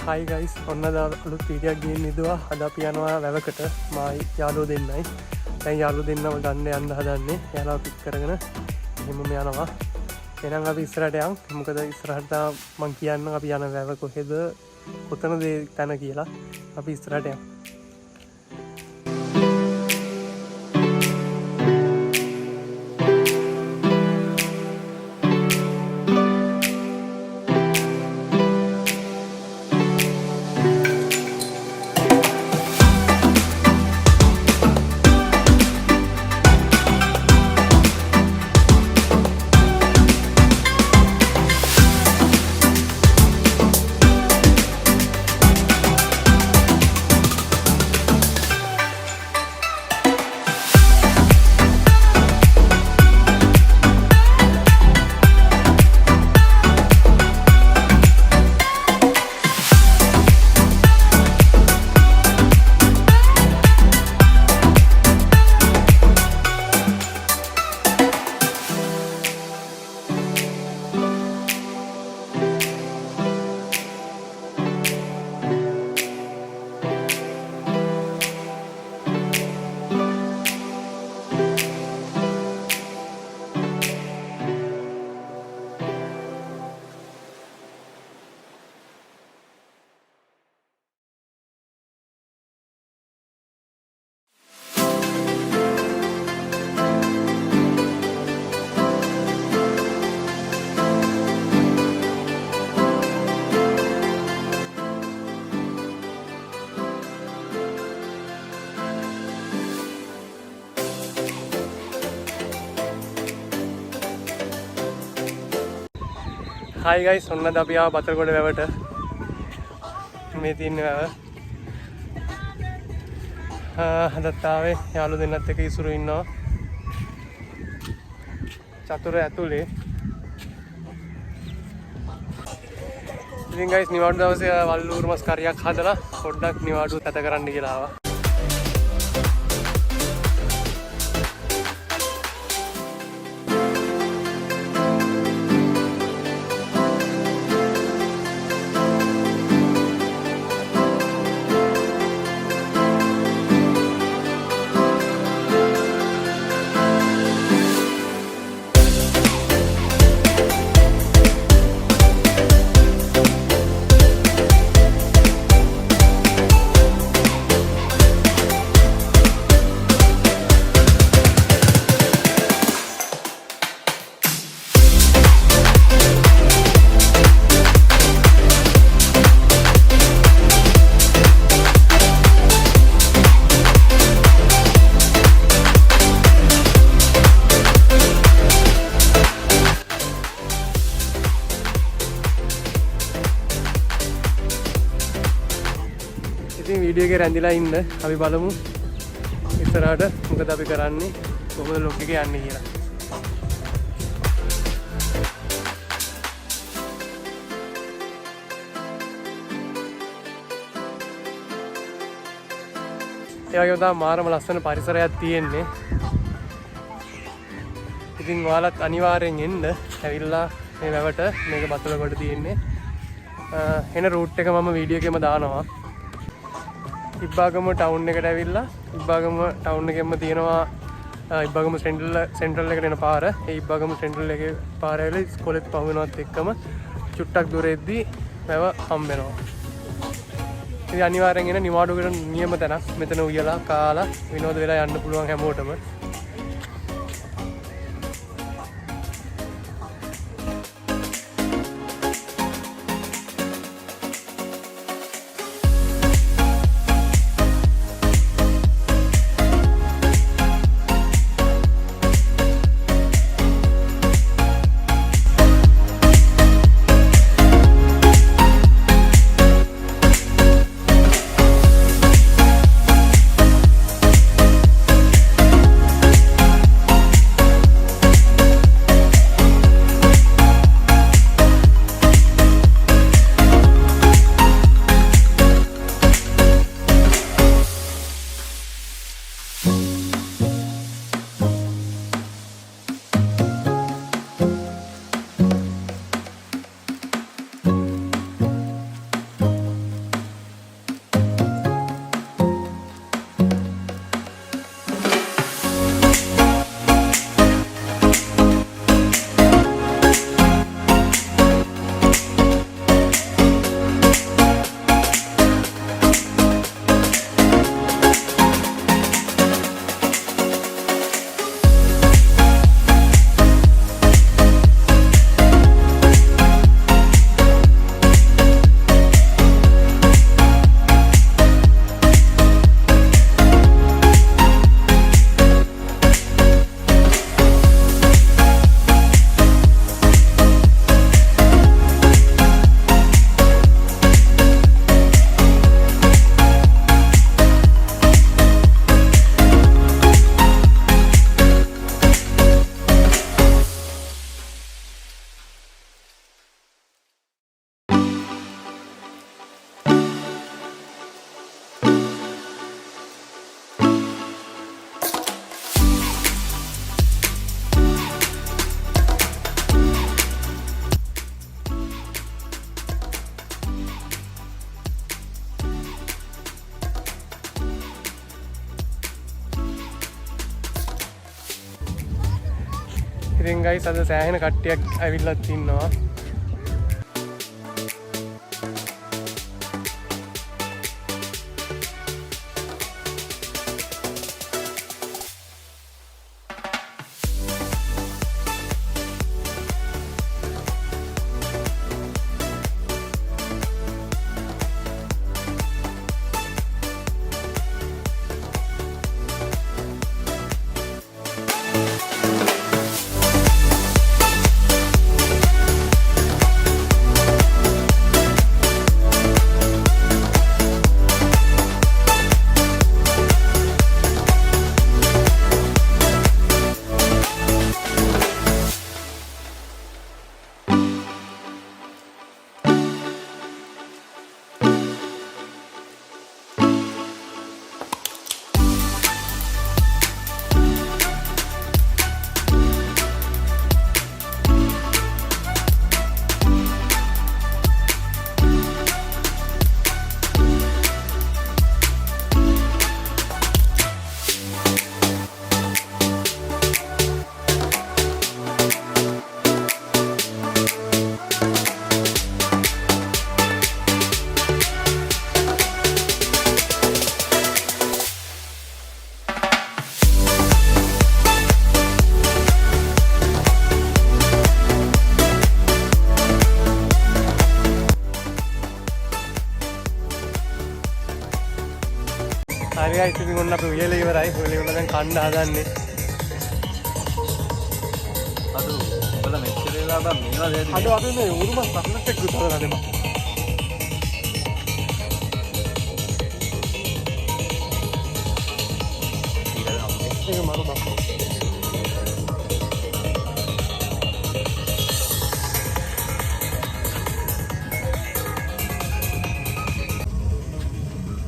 Hi guys, ඔන්න අලුත් video එකක් ගෙන්න ඉදුවා. අද අපි යනවා වැවකට. මායි යාළුවෝ දෙන්නයි. දැන් යාළුවෝ දෙන්නම යන්න හදන්නේ. යාළුවා පික් කරගෙන එහෙමම යනවා. එහෙනම් අපි ඉස්සරහට යමු. මොකද ඉස්සරහට මම කියන්නම් අපි යන වැව කොහෙද, කොතනද තැන කියලා. අපි ඉස්සරහට යමු. Hi guys, ඔන්න අපි ආව බතරගොඩ වැවට. මේ තියෙන වැව. හදත් ආවේ යාළුවෝ දෙන්නත් එක්ක ඉසුරු ඉන්නවා. චතුර ඇතුලේ. ඉතින් guys නිවාඩු දවසේ වල්ලූරු මස් කරියක් හදලා පොඩ්ඩක් නිවාඩුව ගත කරන්න කියලා ආවා. ඉතින් වීඩියෝ එකේ රැඳිලා ඉන්න අපි බලමු ඉස්සරහට මොකද අපි කරන්නේ, කොහොමද ලොක් එකේ යන්නේ කියලා. ඒ වගේම තමයි මාරම ලස්සන පරිසරයක් තියෙන්නේ. ඉතින් ඔයාලත් අනිවාර්යෙන් එන්න. ඇවිල්ලා මේ වැවට, මේක බතලගොඩ තියෙන්නේ. එන රූට් එක මම වීඩියෝ එකේම දානවා. ඉබ්බාගම ටවුන් එකට ඇවිල්ලා ඉබ්බාගම ටවුන් එකෙන්ම තියෙනවා ඉබ්බාගම සෙන්ට්‍රල් එකට එන පාර. ඒ ඉබ්බාගම සෙන්ට්‍රල් එකේ පාර ඇවිල්ලා ඉස්කෝලේත් පහුවෙනවත් එක්කම චුට්ටක් දුරෙද්දී වැව හම්බ වෙනවා. ඉතින් අනිවාර්යෙන් එන නිවාඩුවකට නියම තැනක්. මෙතන උයලා කාලා විනෝද වෙලා යන්න පුළුවන් හැමෝටම. ඉතින් ගයිස් අද සෑහෙන කට්ටියක් ඇවිල්ලත් ඉන්නවා. හරි guys ඉතින් ඔන්න අපි උයල ඉවරයි. උයල ඉවරලා දැන් කන්න හදන්නේ. අද උඹලා මෙච්චර වෙලා බං මේවා දෙන්නේ. අද අපි මේ උරුම සම්ලත් එක්ක උතරලා දෙමු. ඒක මාරු බක්කෝ.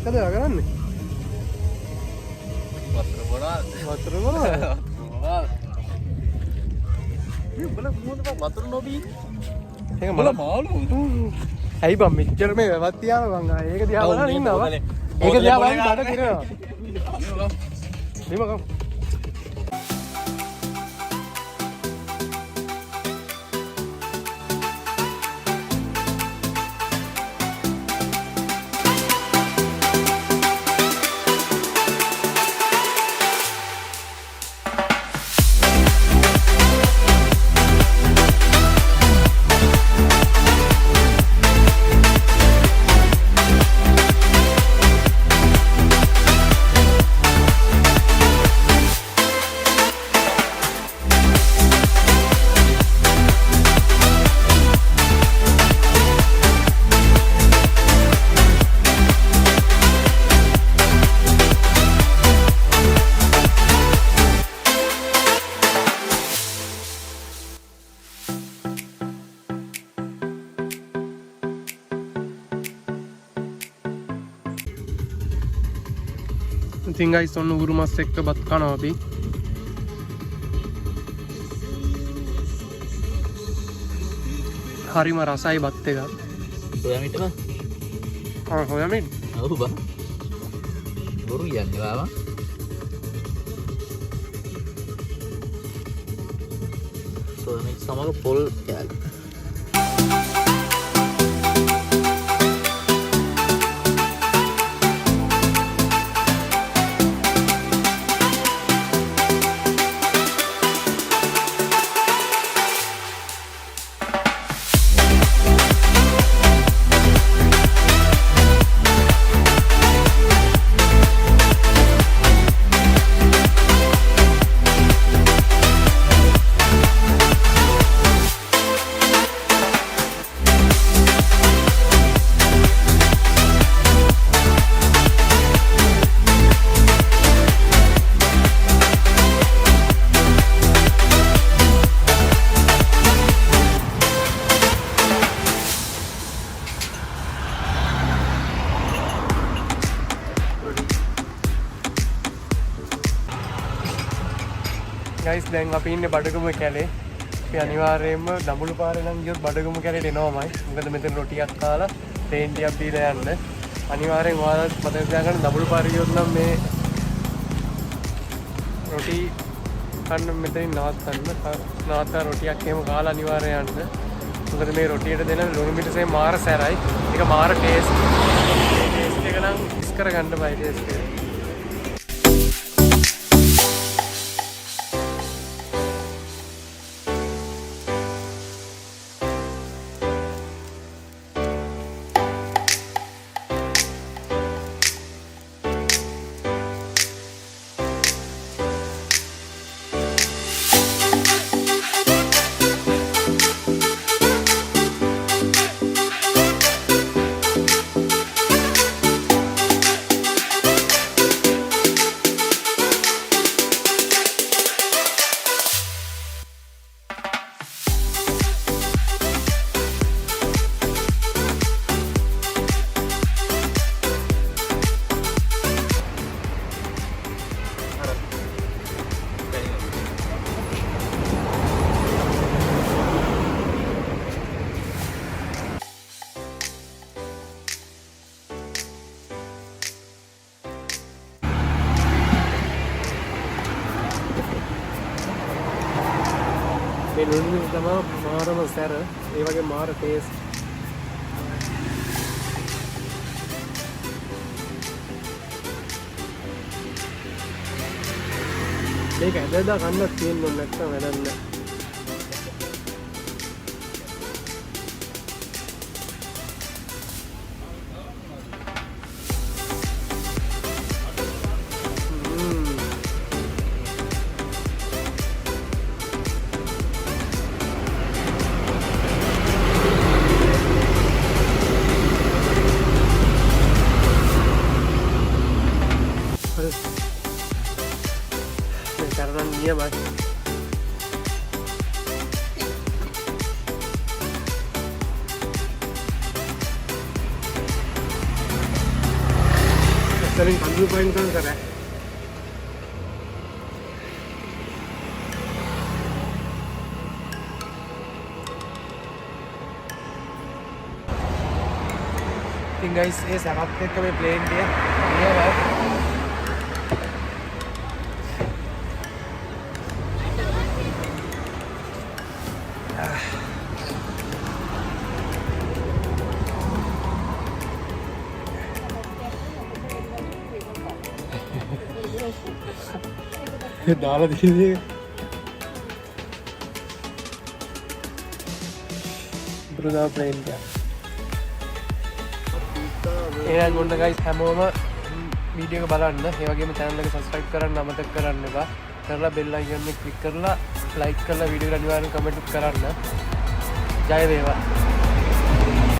කද කරන්නේ? වතුර බොනවා. මේ උඹලා මොකද බං වතුර නොබී? ඒක මල මාළු. ඇයි බං මෙච්චර මේ වැවත් තියාන බං ඒක දිහා බලන්න ඉන්නවා. ඒක දිහා බලන්න බඩ කිරනවා. බීම කම්. ඉතින් guys ඔන්න උරු මස් එක්ක බත් කනවා අපි. හරිම රසයි බත් එක. සොයා මිටම? හොයා මිට. ඔව් බං. බොරු කියන්නේ බාවා. සොයා මිට සමග පොල් කෑලි. ගයිස් දැන් අපි ඉන්නේ බඩගම කැලේ. අපි අනිවාර්යයෙන්ම දඹුලු පාරේ නම් ගියොත් බඩගම කැලේට එනවාමයි. මොකද මෙතන රොටියක් කාලා තේන් ටිකක් බීලා යන්න. අනිවාර්යෙන් ඔයාලා මතක තියාගන්න දඹුලු පාරේ ගියොත් නම් මේ රොටි කන්න මෙතනින් නවත්තලා රොටියක් එහෙම කාලා අනිවාර්යයෙන් යන්න. මොකද මේ රොටියට දෙන ලුණු මිරිසේ මාර සැරයි. ඒක මාර ටේස්ට්. මේ ටේස්ට් එක නම් මිස් කරගන්න බෑ ටේස්ට් එක. මේ ලුණු මිරිස් තමයි මාරම සැර. ඒ වගේ මාර ටේස්ට්. මේක ඇදලා ගන්නත් තියෙන්න ඕන නැත්නම් වැඩක් නෑ. කරන්න නියමයි. එතනින් කඳු පයින් කරා. ඉතින් guys ඒ සරත් එක්ක මේ ප්ලේන් එක නියමයි. දාලා දීන්නේ බ්‍රදා ප්ලේන් එක. එහෙනම් ඔන්න guys හැමෝම වීඩියෝ එක බලන්න. ඒ වගේම channel එක subscribe කරන්න අමතක කරන්න එපා. කරලා bell icon එක click කරලා like කරලා වීඩියෝ එකට අනිවාර්යෙන් comment කරන්න. ජය වේවා.